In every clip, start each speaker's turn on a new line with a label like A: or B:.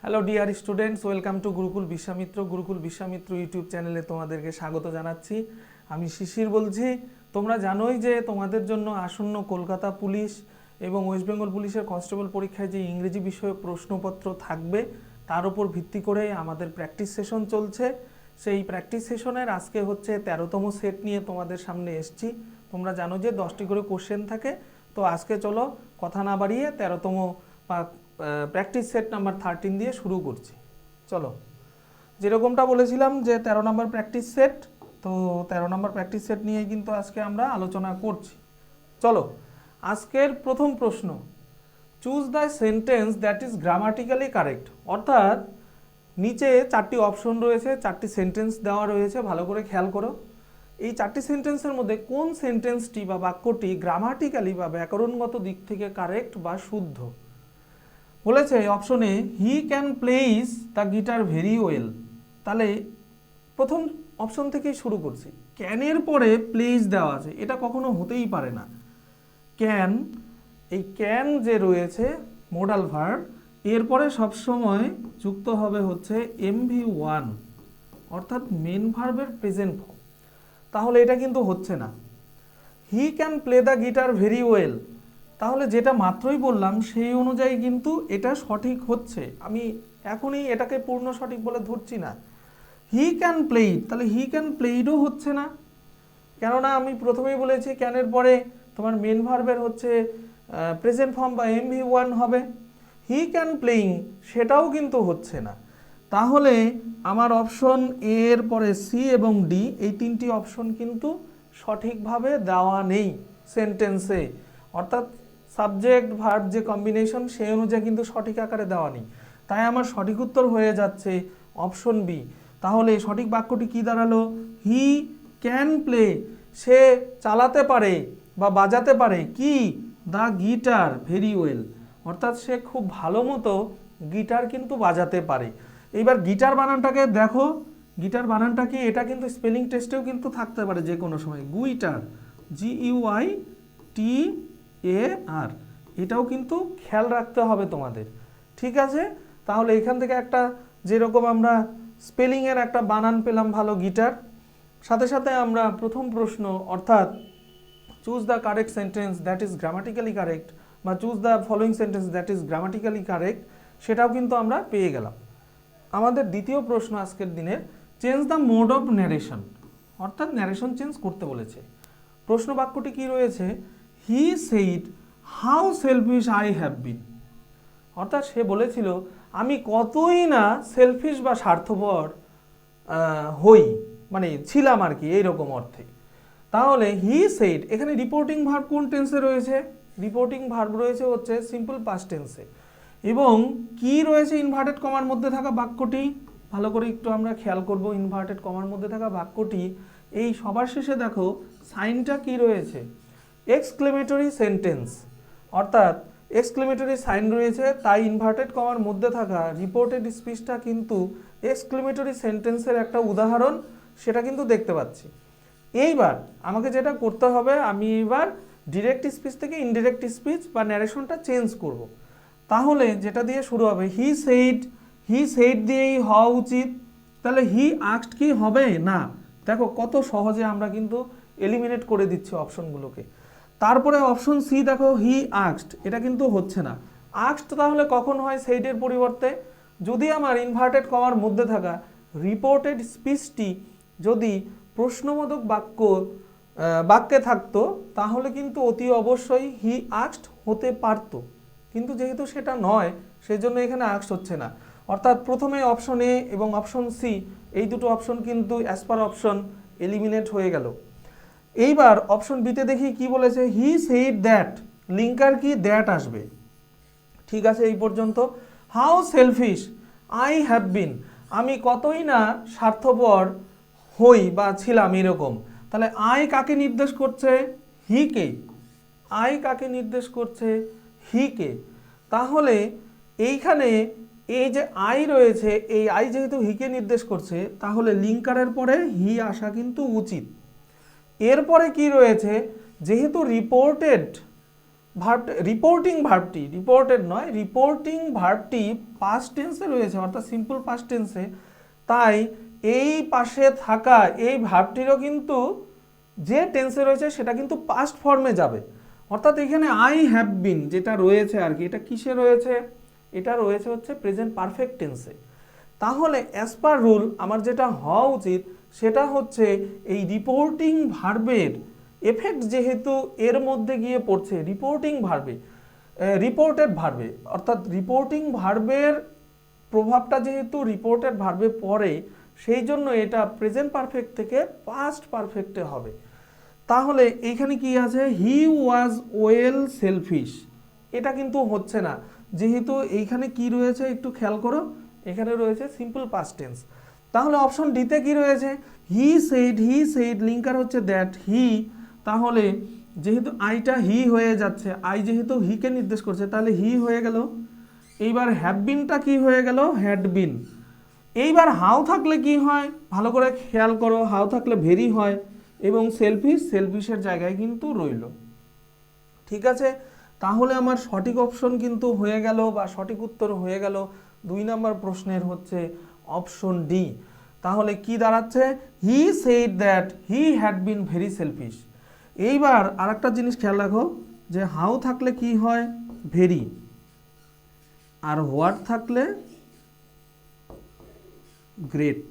A: Hello dear students, welcome to Gurukul Vishwamitra YouTube চ্যানেলে তোমাদেরকে স্বাগত জানাচ্ছি। আমি শিশির বলছি। তোমরা জানোই যে তোমাদের জন্য আসন্ন কলকাতা পুলিশ এবং ওয়েস্ট বেঙ্গল পুলিশের কনস্টেবল পরীক্ষায় যে ইংরেজি বিষয়ে প্রশ্নপত্র থাকবে তার উপর ভিত্তি করে আমাদের প্র্যাকটিস সেশন চলছে। সেই প্র্যাকটিস সেশনের আজকে হচ্ছে 13তম সেট নিয়ে তোমাদের সামনে এসছি। তোমরা জানো যে 10টি করে কোশ্চেন থাকে, তো আজকে চলো কথা না বাড়িয়ে 13তম প্র্যাকটিস সেট নাম্বার 13 দিয়ে শুরু করছি। চলো, যেরকমটা বলেছিলাম যে 13 নম্বর প্র্যাকটিস সেট, তো 13 নম্বর প্র্যাকটিস সেট নিয়ে কিন্তু আজকে আমরা আলোচনা করছি। চলো, আজকের প্রথম প্রশ্ন, choose the sentence that is grammatically correct. অর্থাৎ নিচে 4টি অপশন রয়েছে, 4টি সেন্টেন্স দেওয়া রয়েছে, ভালো করে খেয়াল করো। এই 4টি সেন্টেন্সের মধ্যে কোন সেন্টেন্সটি বা বাক্যটি গ্রামাটিক্যালি বা ব্যাকরণগত দিক থেকে কারেক্ট বা শুদ্ধ। বলেছে অপশনে he can plays the guitar very well. তাহলে প্রথম অপশন থেকেই শুরু করছি। ক্যানের পরে প্লেইজ দেওয়া আছে, এটা কখনো হতেই পারে না। ক্যান, এই ক্যান যে রয়েছে মোডাল ভার্ব, এরপরে সবসময় যুক্ত হবে হচ্ছে MV1, অর্থাৎ মেন ভার্বের প্রেজেন্ট ফর্ম। তাহলে এটা কিন্তু হচ্ছে না। He can play the guitar very well, তাহলে যেটা মাত্রই বললাম সেই অনুযায়ী কিন্তু এটা সঠিক হচ্ছে। আমি এখনই এটাকে পূর্ণ সঠিক বলে ধরছি না। হি ক্যান প্লে ইট, তাহলে হি ক্যান প্লে ইটও হচ্ছে না, কেননা আমি প্রথমেই বলেছি ক্যানের পরে তোমার মেন ভার্বের হচ্ছে প্রেজেন্ট ফর্ম বা MV1 হবে। হি ক্যান প্লেইং, সেটাও কিন্তু হচ্ছে না। তাহলে আমার অপশন এর পরে সি এবং ডি, এই 3টি অপশন কিন্তু সঠিকভাবে দেওয়া নেই সেন্টেন্সে। অর্থাৎ সাবজেক্ট ভার্ব যে কম্বিনেশন সেই অনুযায়ী কিন্তু সঠিক আকারে দেওয়া নেই। তাই আমার সঠিক উত্তর হয়ে যাচ্ছে অপশন বি। তাহলে সঠিক বাক্যটি কি দাঁড়ালো? হি ক্যান প্লে, সে চালাতে পারে বা বাজাতে পারে কি? দ্য গিটার ভেরি ওয়েল, অর্থাৎ সে খুব ভালো মতো গিটার কিন্তু বাজাতে পারে। এইবার গিটার বানানটাকে দেখো, গিটার বানানটা কি, এটা কিন্তু স্পেলিং টেস্টেও কিন্তু থাকতে পারে যে কোনো সময়। গুইটার, GUITAR, এটাও কিন্তু খেয়াল রাখতে হবে তোমাদের। ঠিক আছে, তাহলে এখান থেকে একটা যেরকম আমরা স্পেলিংয়ের একটা বানান পেলাম ভালো গিটার, সাথে সাথে আমরা প্রথম প্রশ্ন অর্থাৎ choose the correct sentence that is grammatically correct বা choose the following sentence that is grammatically correct, সেটাও কিন্তু আমরা পেয়ে গেলাম। আমাদের দ্বিতীয় প্রশ্ন আজকের দিনের, change the mode of narration, অর্থাৎ ন্যারেশন চেঞ্জ করতে বলেছে। প্রশ্ন বাক্যটি কি রয়েছে? He said how selfish I have been, অর্থাৎ সে বলেছিল আমি কতই না সেলফিশ বা স্বার্থপর হই, মানে ছিলাম আর কি, এইরকম অর্থে। তাহলে হি সেইড, এখানে রিপোর্টিং ভার্ব কোন টেন্সে রয়েছে? রিপোর্টিং ভার্ব রয়েছে হচ্ছে সিম্পল পাস্ট টেন্সে। এবং কি রয়েছে ইনভার্টেড কমার মধ্যে থাকা বাক্যটি? ভালো করে একটু আমরা খেয়াল করব। ইনভার্টেড কমার মধ্যে থাকা বাক্যটি এই সবার শেষে দেখো সাইনটা কি রয়েছে? এক্সক্লেমেটরি সেন্টেন্স, অর্থাৎ এক্সক্লেমেটরি সাইন রয়েছে, তাই ইনভার্টেড কমার মধ্যে থাকা রিপোর্টেড স্পিচটা কিন্তু এক্সক্লেমেটরি সেন্টেন্সের একটা উদাহরণ, সেটা কিন্তু দেখতে পাচ্ছি। এইবার আমাকে যেটা করতে হবে, আমি এবার ডিরেক্ট স্পিচ থেকে ইনডিরেক্ট স্পিচ বা ন্যারেশনটা চেঞ্জ করব। তাহলে যেটা দিয়ে শুরু হবে হি সেইড দিয়েই হওয়া উচিত। তাহলে হি আস্কড কি হবে না? দেখো কত সহজে আমরা কিন্তু এলিমিনেট করে দিচ্ছি অপশনগুলোকে। তারপরে অপশন সি দেখো, হি আস্কড, এটা কিন্তু হচ্ছে না। আস্কড তাহলে কখন হয় সেইডের পরিবর্তে? যদি আমার ইনভার্টেড কমার মধ্যে থাকা রিপোর্টেড স্পিচটি যদি প্রশ্নবোধক বাক্যে থাকতো, তাহলে কিন্তু অতি অবশ্যই হি আস্কড হতে পারতো। কিন্তু যেহেতু সেটা নয়, সেই জন্য এখানে আস্কড হচ্ছে না। অর্থাৎ প্রথমে অপশন এ এবং অপশন সি, এই দুটো অপশন কিন্তু অ্যাজ পার অপশন এলিমিনেট হয়ে গেল। এইবার অপশন বিতে দেখি কি বলেছে, হি সেইড দ্যাট, লিঙ্কার কি দ্যাট আসবে। ঠিক আছে, এই পর্যন্ত। How selfish I have been, আমি কতই না স্বার্থপর হই বা ছিলাম এরকম। তাহলে আই কাকে নির্দেশ করছে? হিকে। আই কাকে নির্দেশ করছে? হিকে। তাহলে এইখানে এই যে আই রয়েছে, এই আই যেহেতু হিকে নির্দেশ করছে, তাহলে লিঙ্কারের পরে হি আসা কিন্তু উচিত। এরপরে কি রয়েছে? যেহেতু রিপোর্টেড ভার্ব রিপোর্টিং ভার্বটি, রিপোর্টেড নয়, রিপোর্টিং ভার্বটি পাস্ট টেন্সে রয়েছে অর্থাৎ সিম্পল পাস্ট টেন্সে, তাই এই পাশে থাকা এই ভার্বটিরও কিন্তু যে টেন্সে রয়েছে সেটা কিন্তু পাস্ট ফর্মে যাবে। অর্থাৎ এখানে আই হ্যাভ বিন যেটা রয়েছে আর কি, এটা কিসে রয়েছে, এটা রয়েছে হচ্ছে প্রেজেন্ট পারফেক্ট টেন্সে। তাহলে অ্যাজ পার রুল আমার যেটা হওয়া উচিত সেটা হচ্ছে এই রিপোর্টিং ভার্বের এফেক্ট যেহেতু এর মধ্যে গিয়ে পড়ছে রিপোর্টিং ভার্বে, রিপোর্টেড ভার্বে, অর্থাৎ রিপোর্টিং ভার্বের প্রভাবটা যেহেতু রিপোর্টেড ভার্বে পড়ে, সেই জন্য এটা প্রেজেন্ট পারফেক্ট থেকে পাস্ট পারফেক্টে হবে। তাহলে এইখানে কি আছে, হি ওয়াজ ওয়েল সেলফিশ, এটা কিন্তু হচ্ছে না, যেহেতু এইখানে কি রয়েছে একটু খেয়াল করো, এখানে রয়েছে সিম্পল পাস্ট টেন্স। তাহলে অপশন ডিতে কি রয়েছে, হি সেইড লিঙ্কার হচ্ছে দ্যাট হি, তাহলে যেহেতু আইটা হি হয়ে যাচ্ছে, আই যেহেতু হিকে নির্দেশ করছে তাহলে হি হয়ে গেল। এইবার হ্যাভ বিনটা কি হয়ে গেল, হ্যাড বিন। এইবার হাউ থাকলে কি হয়, ভালো করে খেয়াল করো, হাউ থাকলে ভেরি হয়, এবং সেলফিশের জায়গায় কিন্তু রইল। ঠিক আছে, তাহলে আমার সঠিক অপশন কিন্তু হয়ে গেল বা সঠিক উত্তর হয়ে গেল 2 নম্বর প্রশ্নের হচ্ছে অপশন ডি। তাহলে কি দাঁড়াচ্ছে, হি said that he had been very shellfish. এইবার আরেকটা জিনিস খেয়াল রাখো যে হাউ থাকলে কি হয়, ভেরি, আর হোয়াট থাকলে গ্রেট।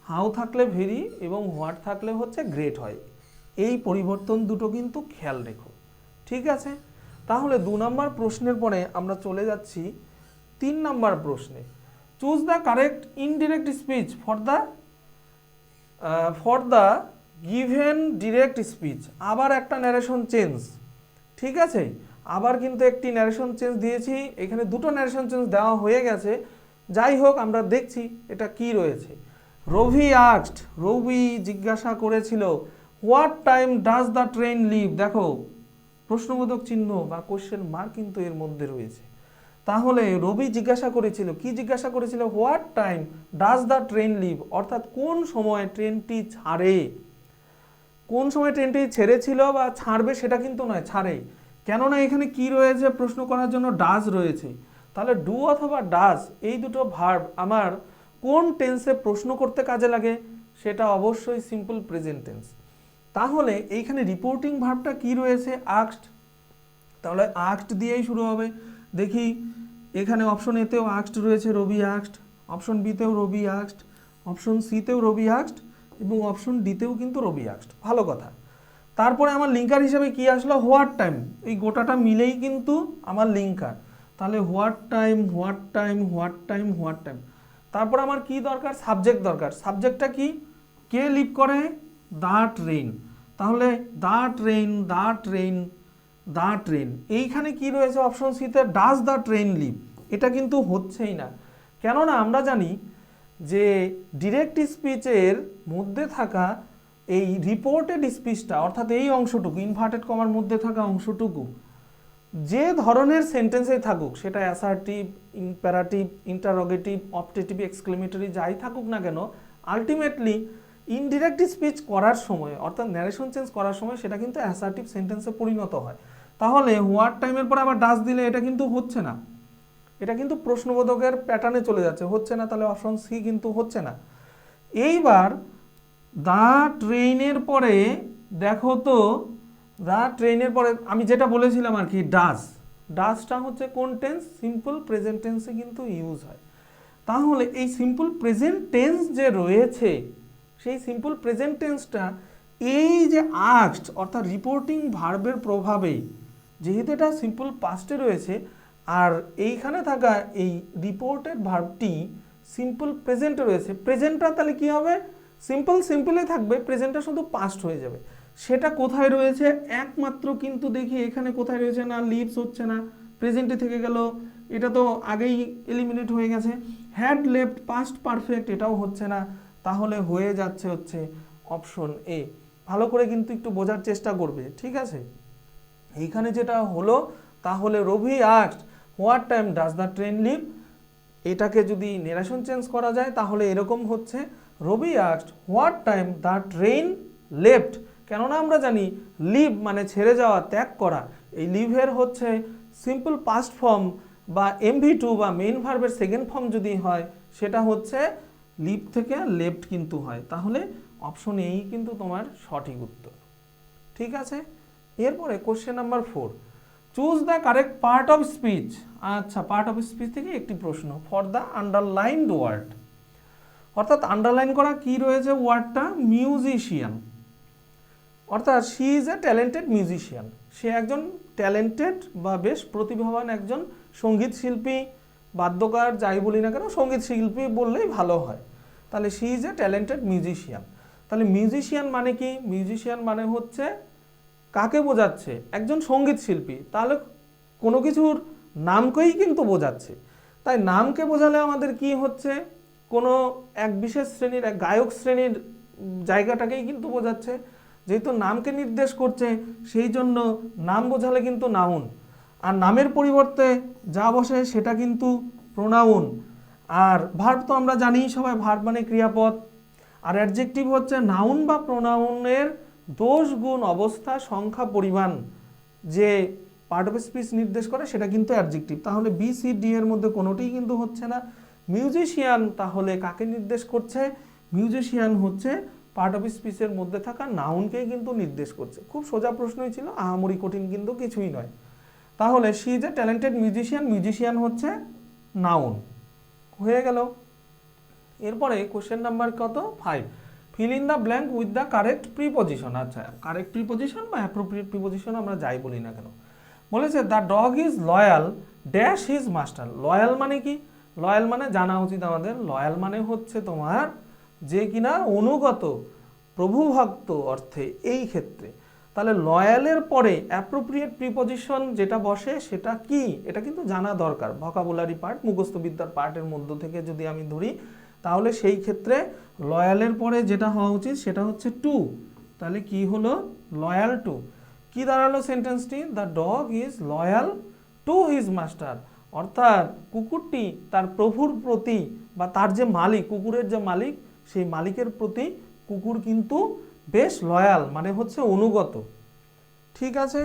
A: হাউ থাকলে ভেরি এবং হোয়াট থাকলে হচ্ছে গ্রেট হয়। এই পরিবর্তন দুটো কিন্তু খেয়াল রেখো। ঠিক আছে, তাহলে 2 নম্বর প্রশ্নের পরে আমরা চলে যাচ্ছি 3 নম্বর প্রশ্নে। Choose the correct indirect speech for the given direct speech. আবার একটা ন্যারেশন চেঞ্জ। ঠিক আছে, আবার কিন্তু একটি ন্যারেশন চেঞ্জ দিয়েছি, এখানে দুটো ন্যারেশন চেঞ্জ দেওয়া হয়ে গেছে। যাই হোক, আমরা দেখছি এটা কি রয়েছে। রবি জিজ্ঞাসা করেছিল what time does the train leave. দেখো প্রশ্নবোধক চিহ্ন বা কোশ্চেন মার্ক কিন্তু এর মধ্যে রয়েছে। তাহলে রবি জিজ্ঞাসা করেছিল, কি জিজ্ঞাসা করেছিল, what time does the train leave, অর্থাৎ কোন সময় ট্রেনটি ছাড়ে। কোন সময় ট্রেনটি ছেড়েছিল বা ছাড়বে সেটা কিন্তু নয়, ছাড়ে। কেননা এখানে কি রয়েছে, প্রশ্ন করার জন্য ডাজ রয়েছে। তাহলে ডু অথবা ডাজ এই দুটো ভার্ব আমার কোন টেন্সে প্রশ্ন করতে কাজে লাগে, সেটা অবশ্যই সিম্পল প্রেজেন্ট টেন্স। তাহলে এইখানে রিপোর্টিং ভার্বটা কি রয়েছে, আস্কড। তাহলে আস্কড দিয়েই শুরু হবে। দেখি এখানে অপশন এতেও আস্কড রয়েছে, রবি আস্কড, অপশন বিতেও রবি আস্কড, অপশন সিতেও রবি আস্কড, এবং অপশন ডিতেও কিন্তু রবি আস্কড। ভালো কথা। তারপরে আমার লিঙ্কার হিসাবে কি আসলো, হোয়াট টাইম। এই গোটাটা মিলেই কিন্তু আমার লিঙ্কার। তাহলে what time, what time, what time, what time. তারপর আমার কি দরকার, সাবজেক্ট দরকার। সাবজেক্টটা কি, কে লিভ করে, দ্য ট্রেন। তাহলে the train, the train, the train. এইখানে কি রয়েছে অপশন সিতে, ডাজ দ্য ট্রেন লিভ। এটা কিন্তু হচ্ছেই না, কেননা আমরা জানি যে ডিরেক্ট স্পিচের মধ্যে থাকা এই রিপোর্টেড স্পিচটা, অর্থাৎ এই অংশটুকু ইনভার্টেড কমার মধ্যে থাকা অংশটুকু যে ধরনের সেন্টেন্সে থাকুক, সেটা assertive, imperative, interrogative, optative, exclamatory যাই থাকুক না কেন, আলটিমেটলি ইনডিরেক্ট স্পিচ করার সময় অর্থাৎ ন্যারেশন চেঞ্জ করার সময় সেটা কিন্তু অ্যাসার্টিভ সেন্টেন্সে পরিণত হয়। তাহলে হোয়াট টাইমের পরে আবার ডাজ দিলে এটা কিন্তু হচ্ছে না, এটা কিন্তু প্রশ্নবোধকের প্যাটার্নে চলে যাচ্ছে, হচ্ছে না। তাহলে অপশন সি কিন্তু হচ্ছে না। এইবার দ্য ট্রেনের পরে দেখো তো, দ্য ট্রেনের পরে আমি যেটা বলেছিলাম আর কি, ডাজটা হচ্ছে কোন টেন্স, সিম্পল প্রেজেন্ট টেন্সে কিন্তু ইউজ হয়। তাহলে এই সিম্পল প্রেজেন্ট টেন্স যে রয়েছে, সেই সিম্পল প্রেজেন্ট টেন্সটা এই যে আস্কড অর্থাৎ রিপোর্টিং ভার্বের প্রভাবে, যেহেতু এটা সিম্পল পাস্টে রয়েছে, আর এইখানে থাকা এই রিপোর্টেড ভার্বটি সিম্পল প্রেজেন্টে রয়েছে, প্রেজেন্টটা তাহলে কি হবে, সিম্পলে থাকবে, প্রেজেন্টটা শুধু পাস্ট হয়ে যাবে। সেটা কোথায় রয়েছে, একমাত্র কিন্তু দেখি এখানে কোথায় রয়েছে না, লিভস হচ্ছে না, প্রেজেন্টে থেকে গেল, এটা তো আগেই এলিমিনেট হয়ে গেছে। হ্যাড লেফট পাস্ট পারফেক্ট, এটাও হচ্ছে না। তাহলে হয়ে যাচ্ছে হচ্ছে অপশন এ। ভালো করে কিন্তু একটু বোঝার চেষ্টা করবে, ঠিক আছে। এইখানে যেটা হলো, তাহলে Rabi asked what time does the train leave, এটাকে যদি ন্যারেশন চেঞ্জ করা যায় তাহলে এরকম হচ্ছে, Rabi asked what time the train left কেননা আমরা জানি লিভ মানে ছেড়ে যাওয়া, ত্যাগ করা। এই লিভের হচ্ছে সিম্পল পাস্ট ফর্ম বা MV2 বা মেইন ভার্বের সেকেন্ড ফর্ম যদি হয় সেটা হচ্ছে লিভ থেকে লেফট কিন্তু হয়। তাহলে অপশন এই কিন্তু তোমার সঠিক উত্তর। ঠিক আছে, এরপরে question number 4, choose the correct part of speech. আচ্ছা, পার্ট অফ স্পিচ থেকে একটি প্রশ্ন, ফর দ্য আন্ডারলাইনড ওয়ার্ড, অর্থাৎ আন্ডারলাইন করা কি রয়েছে ওয়ার্ডটা, মিউজিশিয়ান, অর্থাৎ she is a talented musician, সে একজন ট্যালেন্টেড বা বেশ প্রতিভাবান একজন সঙ্গীত শিল্পী, বাদ্যকার, যাই বলি না কেন সঙ্গীত শিল্পী বললেই ভালো হয়। তাহলে she is a talented musician. তাহলে মিউজিশিয়ান মানে কি, মিউজিশিয়ান মানে হচ্ছে কাকে বোঝাচ্ছে, একজন সঙ্গীত শিল্পী, তাহলে কোনো কিছুর নামকেই কিন্তু বোঝাচ্ছে। তাই নামকে বোঝালে আমাদের কি হচ্ছে, কোনো এক বিশেষ শ্রেণীর, এক গায়ক শ্রেণীর জায়গাটাকেই কিন্তু বোঝাচ্ছে। যেহেতু নামকে নির্দেশ করছে সেই জন্য নাম বোঝালে কিন্তু নাউন, আর নামের পরিবর্তে যা বসে সেটা কিন্তু প্রোনাউন। আর ভার্ব তো আমরা জানি সবাই, ভার্ব মানে ক্রিয়াপদ। আর অ্যাডজেক্টিভ হচ্ছে নাউন বা প্রোনাউনের দোষ, গুণ, অবস্থা, সংখ্যা, পরিমাণ যে পার্ট অফ স্পিচ নির্দেশ করে সেটা কিন্তু অ্যাডজেক্টিভ। তাহলে BCD এর মধ্যে কোনোটিই কিন্তু হচ্ছে না। মিউজিশিয়ান তাহলে কাকে নির্দেশ করছে, মিউজিশিয়ান হচ্ছে পার্ট অফ স্পিচের মধ্যে থাকা নাউনকেই কিন্তু নির্দেশ করছে। খুব সোজা প্রশ্নই ছিল, আহামরি কঠিন কিন্তু কিছুই নয়। তাহলে she is a talented musician, musician হচ্ছে নাউন, হয়ে গেল। এরপরে কোশ্চেন নাম্বার কত, 5, fill in the blank with the correct preposition. আচ্ছা, কারেক্ট প্রিপজিশন বা অ্যাপ্রোপ্রিয়েট প্রিপজিশন আমরা যাই বলি না কেন, বলেছে the dog is loyal dash his master. Loyal মানে কি, লয়াল মানে জানা উচিত আমাদের, লয়াল মানে হচ্ছে তোমার যে কিনা অনুগত, প্রভুভক্ত অর্থে এই ক্ষেত্রে। তাহলে লয়ালের পরে অ্যাপ্রোপ্রিয়েট প্রিপজিশন যেটা বসে সেটা কি, এটা কিন্তু জানা দরকার। ভোকাবুলারি পার্ট, মুখস্থবিদ্যার পার্টের মধ্য থেকে যদি আমি ধরি, তাহলে সেই ক্ষেত্রে লয়ালের পরে যেটা হওয়া উচিত সেটা হচ্ছে টু। তাহলে কি হলো, লয়াল টু। কি দাঁড়ালো সেন্টেন্সটি, the dog is loyal to his master, অর্থাৎ কুকুরটি তার প্রভুর প্রতি বা তার যে মালিক, কুকুরের যে মালিক, সেই মালিকের প্রতি কুকুর কিন্তু বেশ লয়াল, মানে হচ্ছে অনুগত। ঠিক আছে,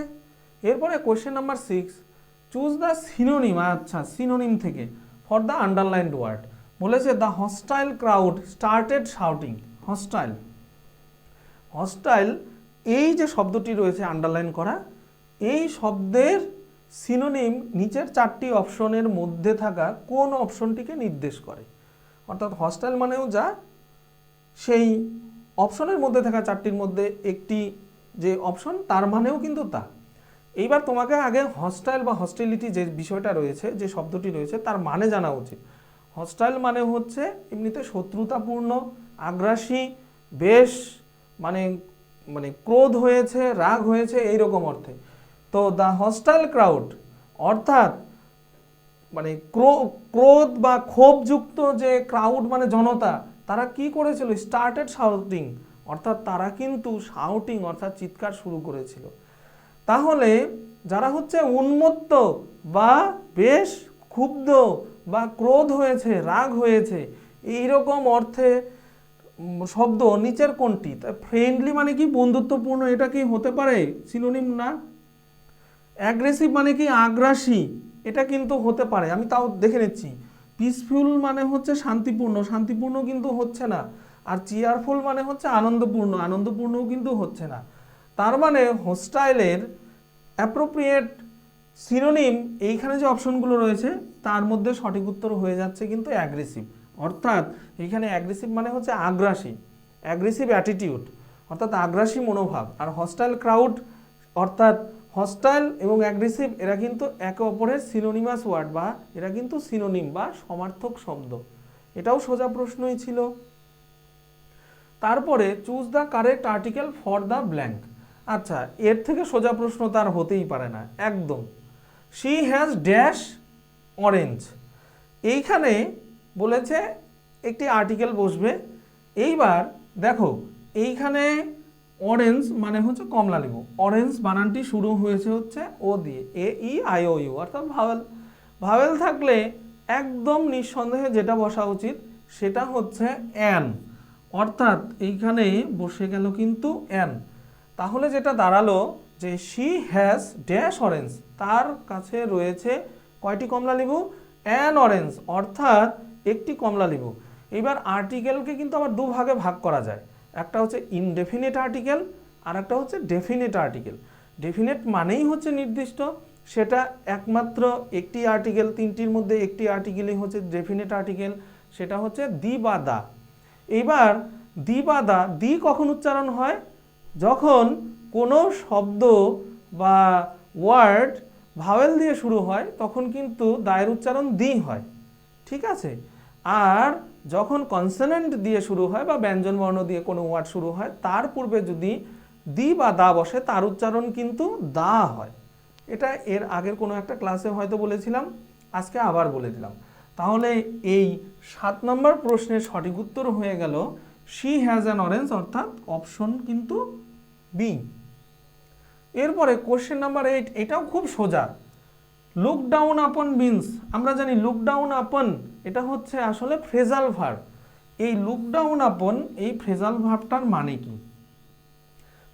A: এরপরে question number 6, choose the synonym. আচ্ছা, সিনোনিম থেকে ফর দ্য আন্ডারলাইনড ওয়ার্ড, বলেছে the hostile crowd started shouting. Hostile, hostile এই যে শব্দটি রয়েছে আন্ডারলাইন করা, এই শব্দের সিনোনিম নিচের 4টি অপশনের মধ্যে থাকা কোন অপশনটিকে নির্দেশ করে। অর্থাৎ হস্টাইল মানেও যা, সেই অপশনের মধ্যে থাকা 4টির মধ্যে একটি যে অপশন তার মানেও কিন্তু তা। এইবার তোমাকে আগে হস্টাইল বা হস্টিলিটি যে বিষয়টা রয়েছে, যে শব্দটি রয়েছে তার মানে জানা উচিত। হস্টাইল মানে হচ্ছে এমনিতে শত্রুতাপূর্ণ, আগ্রাসী, বেশ মানে মানে ক্রোধ হয়েছে, রাগ হয়েছে এইরকম অর্থে। তো দ্য হস্টাইল ক্রাউড অর্থাৎ মানে ক্রোধ বা ক্ষোভযুক্ত যে ক্রাউড মানে জনতা, তারা কি করেছিল, স্টার্টেড শাউটিং, অর্থাৎ তারা কিন্তু শাউটিং অর্থাৎ চিৎকার শুরু করেছিল। তাহলে যারা হচ্ছে উন্মত্ত বা বেশ ক্ষুব্ধ বা ক্রোধ হয়েছে, রাগ হয়েছে, এইরকম অর্থে শব্দ নিচের কোনটি, ফ্রেন্ডলি মানে কি বন্ধুত্বপূর্ণ, এটা কি হতে পারে সিনোনিম না। অ্যাগ্রেসিভ মানে কি আগ্রাসী, এটা কিন্তু হতে পারে, আমি তাও দেখে নিচ্ছি। পিসফুল মানে হচ্ছে শান্তিপূর্ণ, শান্তিপূর্ণ কিন্তু হচ্ছে না। আর চিয়ারফুল মানে হচ্ছে আনন্দপূর্ণ, আনন্দপূর্ণও কিন্তু হচ্ছে না। তার মানে হোস্টাইলের অ্যাপ্রোপ্রিয়েট সিনোনিম এইখানে যে অপশনগুলো রয়েছে তার মধ্যে সঠিক উত্তর হয়ে যাচ্ছে কিন্তু অ্যাগ্রেসিভ। অর্থাৎ এইখানে অ্যাগ্রেসিভ মানে হচ্ছে আগ্রাসী, অ্যাগ্রেসিভ অ্যাটিটিউড, অর্থাৎ আগ্রাসী মনোভাব। আর হস্টাইল ক্রাউড অর্থাৎ হস্টাইল এবং অ্যাগ্রেসিভ এরা কিন্তু একে অপরের সিনোনিমাস ওয়ার্ড, বা এরা কিন্তু সিনোনিম বা সমার্থক শব্দ। এটাও সোজা প্রশ্নই ছিল। তারপরে choose the correct article for the blank. আচ্ছা, এর থেকে সোজা প্রশ্ন তার হতেই পারে না একদম। শি হ্যাজ ড্যাশ অরেঞ্জ, এইখানে বলেছে একটি আর্টিকেল বসবে। এইবার দেখো এইখানে অরেঞ্জ মানে হচ্ছে কমলা লেবু, অরেঞ্জ বানানটি শুরু হয়েছে হচ্ছে ও দিয়ে, AEIOU অর্থাৎ ভাওয়েল। ভাওয়েল থাকলে একদম নিঃসন্দেহে যেটা বসা উচিত সেটা হচ্ছে অ্যান, অর্থাৎ এইখানে বসে গেল কিন্তু অ্যান। তাহলে যেটা দাঁড়ালো যে শি হ্যাজ ড্যাশ অরেঞ্জ, তার কাছে রয়েছে কয়টি কমলা লেবু, অ্যান অরেঞ্জ, অর্থাৎ একটি কমলা লেবু। এবার আর্টিকেলকে কিন্তু আবার দুভাগে ভাগ করা যায়, একটা হচ্ছে ইনডেফিনিট আর্টিকেল আর একটা হচ্ছে ডেফিনিট আর্টিকেল। ডেফিনিট মানেই হচ্ছে নির্দিষ্ট, সেটা একমাত্র একটি আর্টিকেল, তিনটির মধ্যে একটি আর্টিকেলই হচ্ছে ডেফিনিট আর্টিকেল, সেটা হচ্ছে দি বা দা। এবার দি বা দা, দি কখন উচ্চারণ হয়, যখন কোনো শব্দ বা ওয়ার্ড ভাওয়েল দিয়ে শুরু হয় তখন কিন্তু দায়ের উচ্চারণ দি হয়, ঠিক আছে। আর যখন কনসোনেন্ট দিয়ে শুরু হয় বা ব্যঞ্জন বর্ণ দিয়ে কোনো ওয়ার্ড শুরু হয় তার পূর্বে যদি দি বা দা বসে তার উচ্চারণ কিন্তু দা হয়। এটা এর আগের কোনো একটা ক্লাসে হয়তো বলেছিলাম, আজকে আবার বলে দিলাম। তাহলে এই 7 নম্বর প্রশ্নের সঠিক উত্তর হয়ে গেল শি হ্যাজ অ্যান অরেঞ্জ, অর্থাৎ অপশন কিন্তু বি। এরপরে কোশ্চেন নাম্বার 8, এটাও খুব সোজা। লুক ডাউন আপন মিন্স, আমরা জানি লুক ডাউন আপন এটা হচ্ছে আসলে ফ্রেজাল ভার্ব। এই লুক ডাউন আপন এই ফ্রেজাল ভার্বটার মানে কি?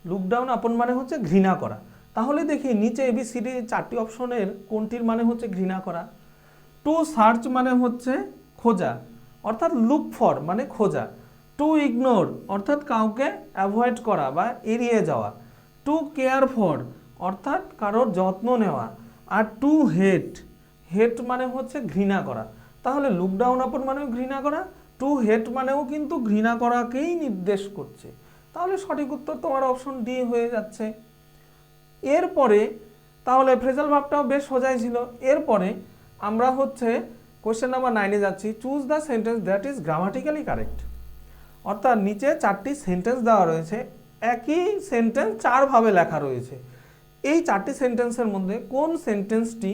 A: লুক ডাউন আপন মানে হচ্ছে ঘৃণা করা। তাহলে দেখি নিচে এবিসিডি 4টি অপশনের কোনটির মানে হচ্ছে ঘৃণা করা। টু সার্চ মানে হচ্ছে খোঁজা, অর্থাৎ লুক ফর মানে খোঁজা। টু ইগনোর অর্থাৎ কাউকে অ্যাভয়েড করা বা এড়িয়ে যাওয়া। টু কেয়ার ফর অর্থাৎ কারোর যত্ন নেওয়া। আর টু হেট, হেট মানে হচ্ছে ঘৃণা করা। তাহলে লুক ডাউন আপন মানেও ঘৃণা করা, টু হেট মানেও কিন্তু ঘৃণা করাকেই নির্দেশ করছে। তাহলে সঠিক উত্তর তোমার অপশন ডি হয়ে যাচ্ছে। এরপরে তাহলে ফ্রেজাল ভার্বটাও বেশ সোজাই ছিল। এরপরে আমরা হচ্ছে কোশ্চেন নাম্বার 9-এ যাচ্ছি। Choose the sentence that is grammatically correct, অর্থাৎ নিচে 4টি সেন্টেন্স দেওয়া রয়েছে, একই সেন্টেন্স 4 ভাবে লেখা রয়েছে। এই 4টি সেন্টেন্সের মধ্যে কোন সেন্টেন্সটি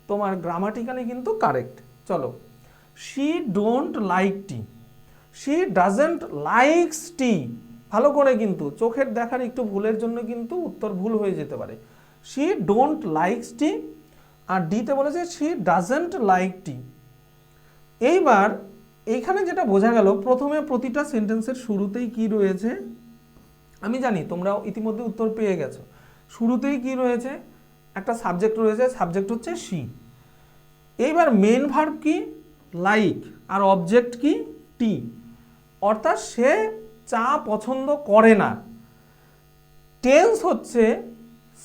A: তোমার গ্রামাটিক্যালি কিন্তু কারেক্ট? চলো, she don't like tea, she doesn't likes tea. ভালো করে কিন্তু চোখের দেখার একটু ভুলের জন্য কিন্তু উত্তর ভুল হয়ে যেতে পারে। শি ডোন্ট লাইকস টি, আর ডিতে বলেছে শি ডাজেন্ট লাইক টি। এইবার এইখানে যেটা বোঝা গেল, প্রথমে প্রতিটা সেন্টেন্সের শুরুতেই কি রয়েছে, আমি জানি তোমরাও ইতিমধ্যে উত্তর পেয়ে গেছো। শুরুতেই কি রয়েছে, একটা সাবজেক্ট রয়েছে, সাবজেক্ট হচ্ছে শি। এইবার মেন ভার্ব কি, লাইক, আর অবজেক্ট কি, টি, অর্থাৎ সে চা পছন্দ করে না। টেন্স হচ্ছে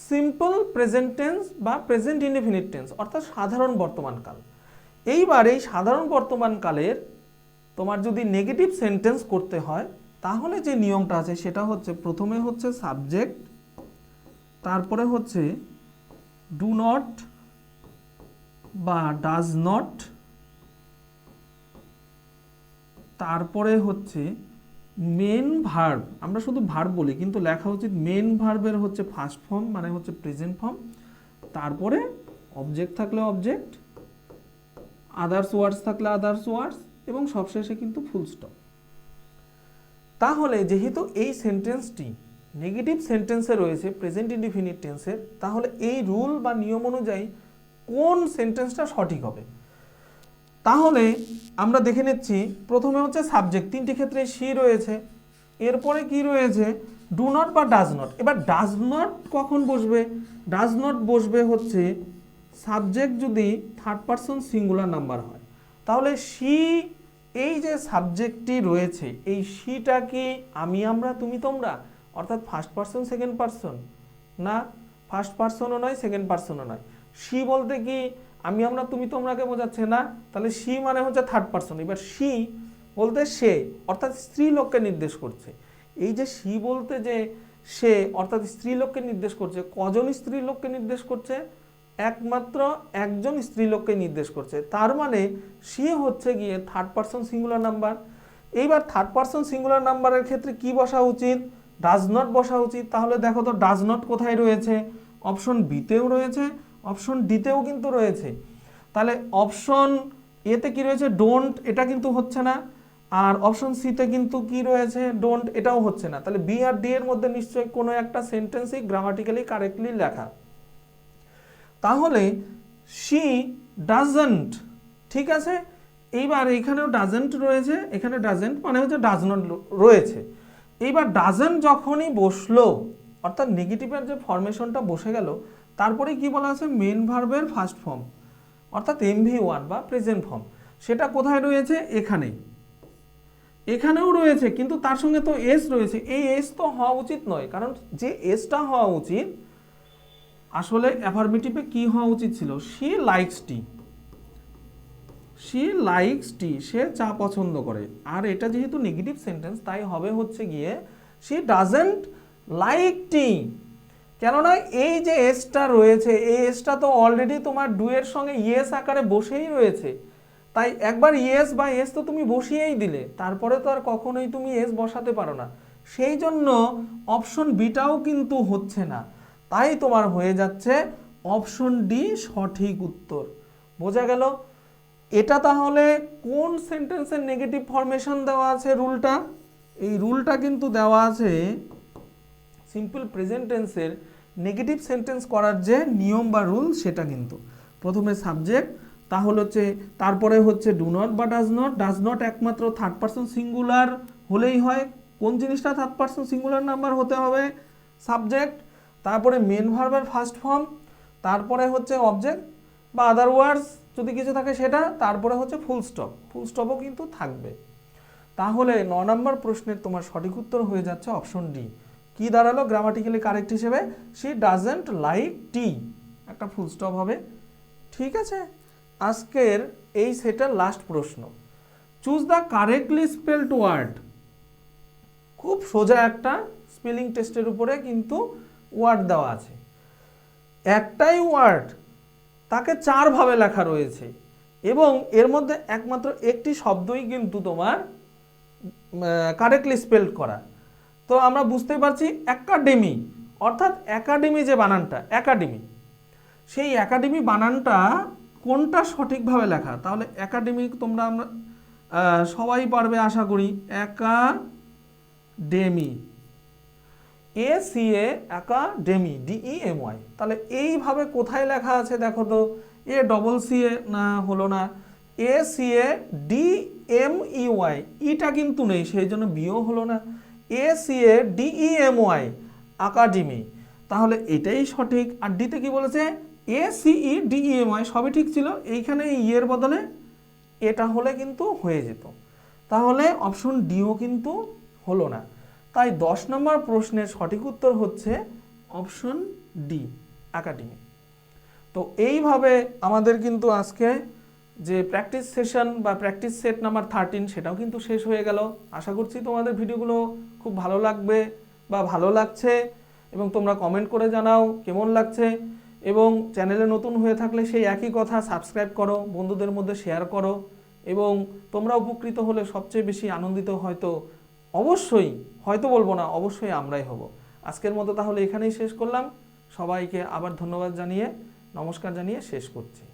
A: সিম্পল প্রেজেন্ট টেন্স বা প্রেজেন্ট ইনডেফিনিট টেন্স, অর্থাৎ সাধারণ বর্তমানকাল। এইবার এই সাধারণ বর্তমানকালের তোমার যদি নেগেটিভ সেন্টেন্স করতে হয় তাহলে যে নিয়মটা আছে সেটা হচ্ছে প্রথমে হচ্ছে সাবজেক্ট, তারপরে হচ্ছে ডু নট বা ডাজ নট, তারপরে হচ্ছে মেন ভার্ব, আমরা শুধু ভার্ব বলি কিন্তু লেখা উচিত মেন ভার্বের হচ্ছে ফার্স্ট ফর্ম মানে হচ্ছে প্রেজেন্ট ফর্ম, তারপরে অবজেক্ট থাকলে অবজেক্ট, আদার্স ওয়ার্ডস থাকলে আদার্স ওয়ার্ডস, এবং সবশেষে কিন্তু ফুল স্টপ। তাহলে যেহেতু এই সেন্টেন্সটি নেগেটিভ সেন্টেন্সে রয়েছে প্রেজেন্ট ইনডিফিনিট টেন্সের, তাহলে এই রুল বা নিয়ম অনুযায়ী কোন সেন্টেন্সটা সঠিক হবে? তাহলে আমরা দেখে নিচ্ছি, প্রথমে হচ্ছে সাবজেক্ট, 3টি ক্ষেত্রে শি রয়েছে। এরপরে কি রয়েছে, ডু নট বা ডাজ নট। এবার ডাজ নট কখন বসবে? ডাজ নট বসবে হচ্ছে সাবজেক্ট যদি থার্ড পারসন সিঙ্গুলার নাম্বার হয়। তাহলে শি, এই যে সাবজেক্টটি রয়েছে, এই শিটা কি আমি আমরা তুমি তোমরা, অর্থাৎ ফার্স্ট পারসন সেকেন্ড পারসন? না, ফার্স্ট পারসনও নয় সেকেন্ড পারসনও নয়। শি বলতে কি আমি আমরা তুমি তোমরাকে বোঝাচ্ছে না, তাহলে শি মানে হচ্ছে থার্ড পারসন। এবার শি বলতে সে, অর্থাৎ স্ত্রী লোককে নির্দেশ করছে। এই যে শি বলতে যে সে অর্থাৎ স্ত্রী লোককে নির্দেশ করছে, কজন স্ত্রী লোককে নির্দেশ করছে? একমাত্র একজন স্ত্রী লোককে নির্দেশ করছে। তার মানে সে হচ্ছে গিয়ে থার্ড পারসন সিঙ্গুলার নাম্বার। এইবার থার্ড পারসন সিঙ্গুলার নাম্বারের ক্ষেত্রে কি বসা উচিত? ডাজ নট বসা উচিত। তাহলে দেখো তো ডাজ নট কোথায় রয়েছে? অপশন বিতেও রয়েছে, অপশন ডিতেও কিন্তু রয়েছে। তাহলে অপশন এতে কি রয়েছে? ডোন্ট, এটা কিন্তু হচ্ছে না। আর অপশন সিতে কিন্তু কি রয়েছে? ডোন্ট, এটাও হচ্ছে না। তাহলে বি আর ডি এর মধ্যে নিশ্চয়ই কোনো একটা সেন্টেন্সই গ্রামাটিক্যালি কারেক্টলি লেখা। তাহলে শি ডাজন্ট, ঠিক আছে। এইবার এখানেও ডাজন্ট রয়েছে, এখানে ডাজন্ট মানে হচ্ছে ডাজ নট রয়েছে। এইবার ডাজন্ট যখনই বসলো, অর্থাৎ নেগেটিভের যে ফরমেশনটা বসে গেল, তারপরে কি বলা আছে, মেন ভার্বের ফার্স্ট ফর্ম অর্থাৎ MV1 বা প্রেজেন্ট ফর্ম, সেটা কোথায় রয়েছে, এখানেই, এখানেও রয়েছে, কিন্তু তার সঙ্গে তো এস রয়েছে। এই এস তো হওয়া উচিত নয়, কারণ যে এসটা হওয়া উচিত, আসলে অ্যাফার্মেটিভে কি হওয়া উচিত ছিল, she likes tea, she likes tea, সে চা পছন্দ করে। আর এটা যেহেতু নেগেটিভ সেন্টেন্স, তাই হবে হচ্ছে গিয়ে শি ডাজেন্ট লাইক টি। কেননা এই যে এসটা রয়েছে, এই এসটা তো অলরেডি তোমার ডু এর সঙ্গে ইয়েস আকারে বসেই রয়েছে, তাই একবার ইয়েস বা এস তো তুমি বসিয়েই দিলে, তারপরে তো আর কখনোই তুমি এস বসাতে পারো না। সেই জন্য অপশন বিটাও কিন্তু হচ্ছে না, তাই তোমার হয়ে যাচ্ছে অপশন ডি সঠিক উত্তর। বোঝা গেল? এটা তাহলে কোন সেন্টেন্সের নেগেটিভ ফরমেশন দেওয়া আছে রুলটা? এই রুলটা কিন্তু দেওয়া আছে সিম্পল প্রেজেন্ট টেন্সের নেগেটিভ সেন্টেন্স করার যে নিয়ম বা রুল, সেটা কিন্তু প্রথমে সাবজেক্ট, তাহলে হচ্ছে তারপরে হচ্ছে ডু নট বা ডাজ নট। ডাজ নট একমাত্র থার্ড পারসন সিঙ্গুলার হলেই হয়। কোন জিনিসটা থার্ড পারসন সিঙ্গুলার নাম্বার হতে হবে? সাবজেক্ট, তারপরে মেন ভার্বের ফার্স্ট ফর্ম, তারপরে হচ্ছে অবজেক্ট বা আদার ওয়ার্ডস যদি কিছু থাকে সেটা, তারপরে হচ্ছে ফুল স্টপ। ফুল স্টপও কিন্তু থাকবে। তাহলে 9 নম্বর প্রশ্নের তোমার সঠিক উত্তর হয়ে যাচ্ছে অপশন ডি। কি দাঁড়ালো গ্রামাটিক্যালি কারেক্ট হিসেবে? শি ডাজেন্ট লাইক টি, একটা ফুল স্টপ হবে। ঠিক আছে, আজকের এই সেটার লাস্ট প্রশ্ন, choose the correctly spelled word. খুব সোজা একটা স্পেলিং টেস্টের উপরে কিন্তু ওয়ার্ড দেওয়া আছে, একটাই ওয়ার্ড, তাকে 4 ভাবে লেখা রয়েছে এবং এর মধ্যে একমাত্র একটি শব্দই কিন্তু তোমার কারেক্টলি স্পেলড করা। তো আমরা বুঝতে পারছি একাডেমি, অর্থাৎ একাডেমি যে বানানটা, একাডেমি, সেই একাডেমি বানানটা কোনটা সঠিকভাবে লেখা? তাহলে একাডেমি তোমরা আমরা সবাই পারবে আশা করি, একাডেমি, ACA একাডেমি, DEMY। তাহলে এইভাবে কোথায় লেখা আছে দেখো তো, ACCA না, হলো না, ACADMEY, ইটা কিন্তু নেই, সেই জন্য বিও হলো না, ACADEMY একাডেমি, তাহলে এটাই সঠিক। আর ডিতে কি বলেছে, ACEDEMY, সবই ঠিক ছিল, এইখানে এর বদলে এটা হলে কিন্তু হয়ে যেত, তাহলে অপশন ডিও কিন্তু হলো না। তাই 10 নম্বর প্রশ্নের সঠিক উত্তর হচ্ছে অপশন ডি, একাডেমি। তো এইভাবে আমাদের কিন্তু আজকে যে প্র্যাকটিস সেশন বা প্র্যাকটিস সেট নাম্বার 13 সেটাও কিন্তু শেষ হয়ে গেল। আশা করছি তোমাদের ভিডিওগুলো খুব ভালো লাগবে বা ভালো লাগছে, এবং তোমরা কমেন্ট করে জানাও কেমন লাগছে, এবং চ্যানেলে নতুন হয়ে থাকলে সেই একই কথা, সাবস্ক্রাইব করো, বন্ধুদের মধ্যে শেয়ার করো, এবং তোমরা উপকৃত হলে সবচেয়ে বেশি আনন্দিত অবশ্যই, হয়তো বলবো না, অবশ্যই আমরাই হব। আজকের মতো তাহলে এখানেই শেষ করলাম। সবাইকে আবার ধন্যবাদ জানিয়ে, নমস্কার জানিয়ে শেষ করছি।